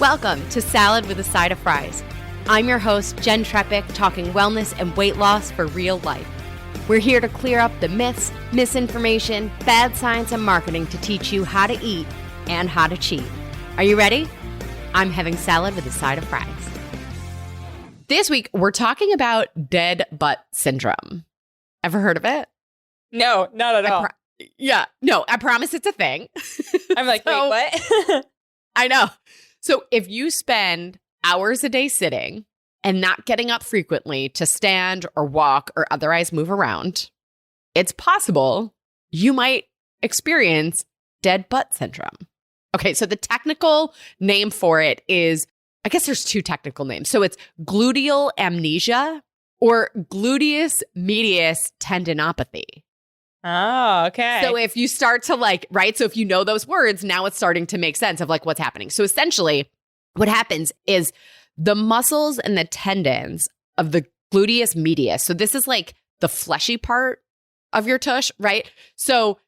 Welcome to Salad with a Side of Fries. I'm your host, Jen Trepic, talking wellness and weight loss for real life. We're here to clear up the myths, misinformation, bad science, and marketing to teach you how to eat and how to cheat. Are you ready? I'm having salad with a side of fries. This week, we're talking about dead butt syndrome. Ever heard of it? No, not at all. I promise it's a thing. I'm like, wait, what? I know. So if you spend hours a day sitting and not getting up frequently to stand or walk or otherwise move around, it's possible you might experience dead butt syndrome. Okay, so the technical name for it is, I guess there's two technical names. So it's gluteal amnesia or gluteus medius tendinopathy. Oh, okay. So if you start to so if you know those words, now it's starting to make sense of what's happening. So essentially what happens is the muscles and the tendons of the gluteus medius. So this is the fleshy part of your tush, right? So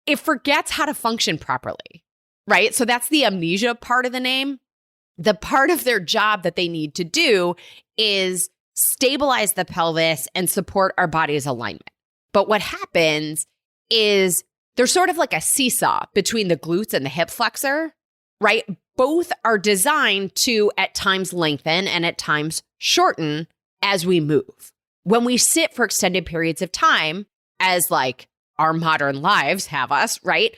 it forgets how to function properly, right? So that's the amnesia part of the name. The part of their job that they need to do is stabilize the pelvis and support our body's alignment. But what happens is there's sort of like a seesaw between the glutes and the hip flexor, right? Both are designed to at times lengthen and at times shorten as we move. When we sit for extended periods of time, as our modern lives have us, right?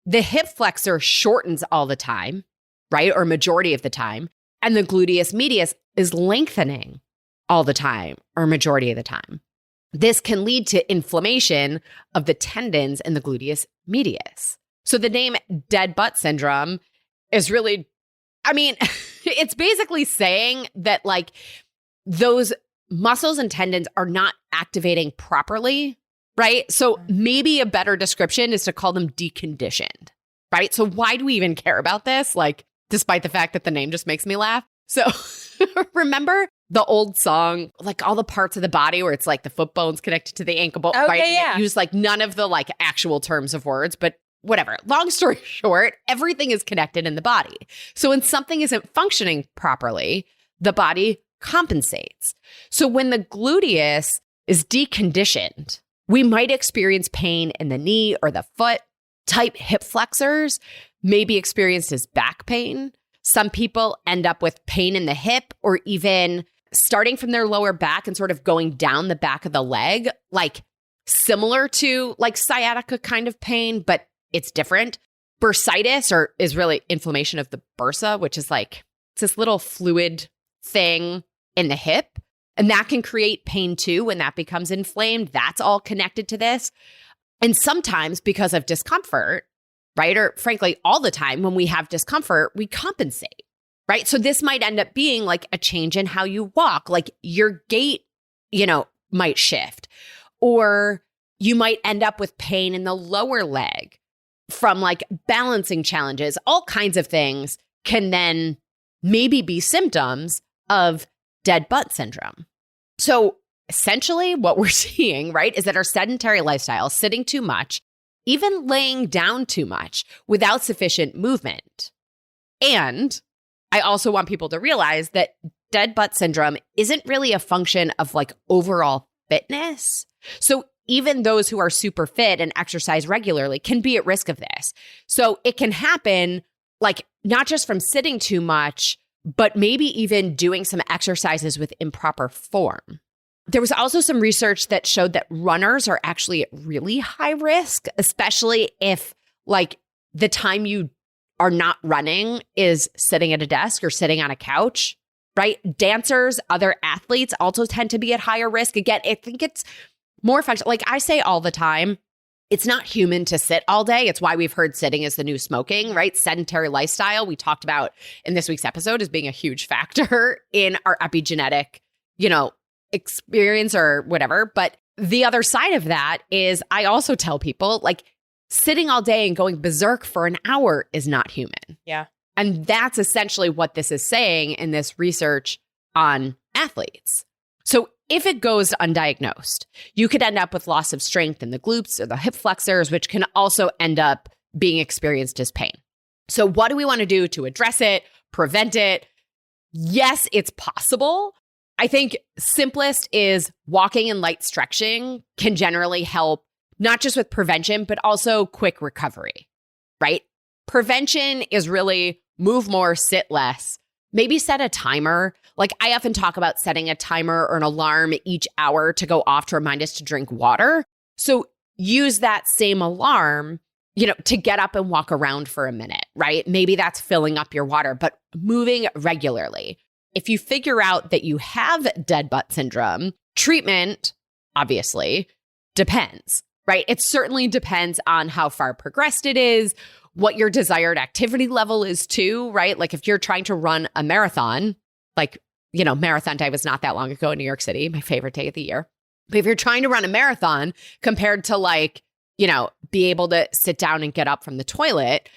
The hip flexor shortens all the time, right? Or majority of the time. And the gluteus medius is lengthening all the time or majority of the time. This can lead to inflammation of the tendons and the gluteus medius. So the name dead butt syndrome is really, it's basically saying that those muscles and tendons are not activating properly, right? So maybe a better description is to call them deconditioned, right? So why do we even care about this? Despite the fact that the name just makes me laugh. So remember the old song, all the parts of the body where it's the foot bone's connected to the ankle bone, right? Yeah. Use none of the actual terms of words, but whatever. Long story short, everything is connected in the body. So when something isn't functioning properly, the body compensates. So when the gluteus is deconditioned, we might experience pain in the knee or the foot. Type hip flexors may be experienced as back pain. Some people end up with pain in the hip or even starting from their lower back and sort of going down the back of the leg, similar to sciatica kind of pain, but it's different. Bursitis is really inflammation of the bursa, which is it's this little fluid thing in the hip. And that can create pain too when that becomes inflamed. That's all connected to this. And sometimes because of discomfort, right? Or frankly, all the time when we have discomfort, we compensate, right? So this might end up being a change in how you walk, your gait, might shift, or you might end up with pain in the lower leg from balancing challenges. All kinds of things can then maybe be symptoms of dead butt syndrome. So essentially what we're seeing, right, is that our sedentary lifestyle, sitting too much, even laying down too much without sufficient movement. And I also want people to realize that dead butt syndrome isn't really a function of overall fitness. So even those who are super fit and exercise regularly can be at risk of this. So it can happen not just from sitting too much, but maybe even doing some exercises with improper form. There was also some research that showed that runners are actually at really high risk, especially if the time you are not running is sitting at a desk or sitting on a couch, right? Dancers, other athletes also tend to be at higher risk. Again, I think it's more functional. I say all the time, it's not human to sit all day. It's why we've heard sitting is the new smoking, right? Sedentary lifestyle we talked about in this week's episode as being a huge factor in our epigenetic, experience or whatever. But the other side of that is I also tell people sitting all day and going berserk for an hour is not human. Yeah. And that's essentially what this is saying in this research on athletes. So if it goes undiagnosed, you could end up with loss of strength in the glutes or the hip flexors, which can also end up being experienced as pain. So what do we want to do to address it? prevent it. Yes, it's possible. I think simplest is walking and light stretching can generally help, not just with prevention, but also quick recovery, right? Prevention is really move more, sit less. Maybe set a timer. Like I often talk about setting a timer or an alarm each hour to go off to remind us to drink water. So use that same alarm, to get up and walk around for a minute, right? Maybe that's filling up your water, but moving regularly. If you figure out that you have dead butt syndrome, treatment, obviously, depends, right? It certainly depends on how far progressed it is, what your desired activity level is too, right? Like if you're trying to run a marathon, Marathon Day was not that long ago in New York City, my favorite day of the year. But if you're trying to run a marathon compared to be able to sit down and get up from the toilet,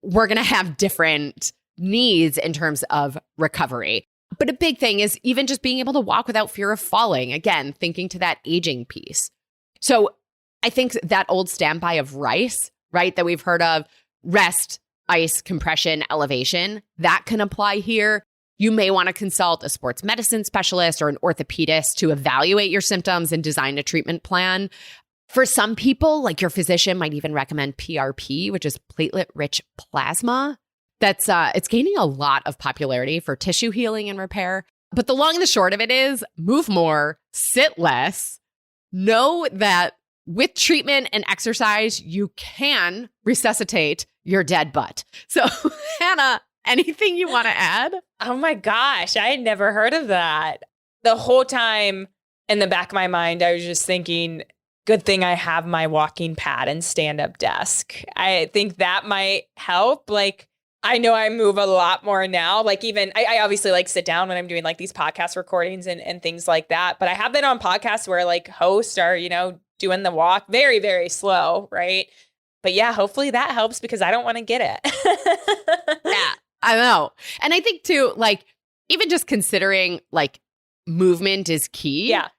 we're going to have different needs in terms of recovery. But a big thing is even just being able to walk without fear of falling. Again, thinking to that aging piece. So I think that old standby of RICE, right, that we've heard of, rest, ice, compression, elevation, that can apply here. You may want to consult a sports medicine specialist or an orthopedist to evaluate your symptoms and design a treatment plan. For some people, your physician might even recommend PRP, which is platelet-rich plasma. That's it's gaining a lot of popularity for tissue healing and repair. But the long and the short of it is move more, sit less. Know that with treatment and exercise, you can resuscitate your dead butt. So, Hannah, anything you want to add? Oh my gosh, I had never heard of that. The whole time in the back of my mind, I was just thinking, good thing I have my walking pad and stand-up desk. I think that might help. I know I move a lot more now. I obviously sit down when I'm doing these podcast recordings and things like that. But I have been on podcasts where hosts are, doing the walk very, very slow. Right. But yeah, hopefully that helps because I don't want to get it. Yeah, I know. And I think too, even just considering movement is key. Yeah.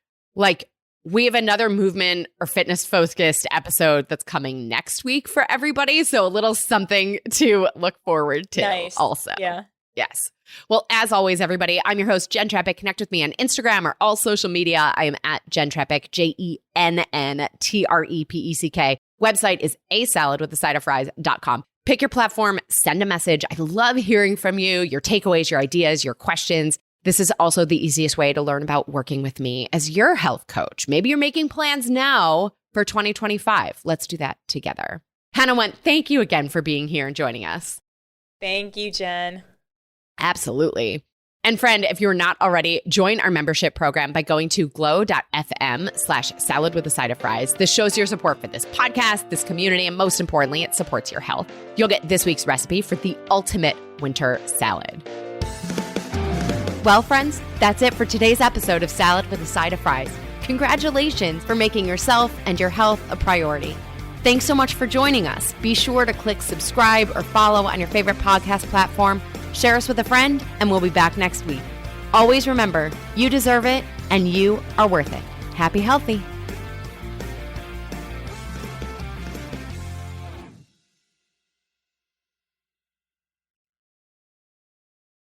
We have another movement or fitness focused episode that's coming next week for everybody. So a little something to look forward to also. Yeah. Yes. Well, as always, everybody, I'm your host, Jen Trepeck. Connect with me on Instagram or all social media. I am at Jen Trepeck, JENNTREPECK. Website is asaladwithasideofries.com. Pick your platform, send a message. I love hearing from you, your takeaways, your ideas, your questions. This is also the easiest way to learn about working with me as your health coach. Maybe you're making plans now for 2025. Let's do that together. Hannah Went, thank you again for being here and joining us. Thank you, Jen. Absolutely. And friend, if you're not already, join our membership program by going to glow.fm/salad with a side of fries. This shows your support for this podcast, this community, and most importantly, it supports your health. You'll get this week's recipe for the ultimate winter salad. Well, friends, that's it for today's episode of Salad with a Side of Fries. Congratulations for making yourself and your health a priority. Thanks so much for joining us. Be sure to click subscribe or follow on your favorite podcast platform. Share us with a friend, and we'll be back next week. Always remember, you deserve it, and you are worth it. Happy healthy.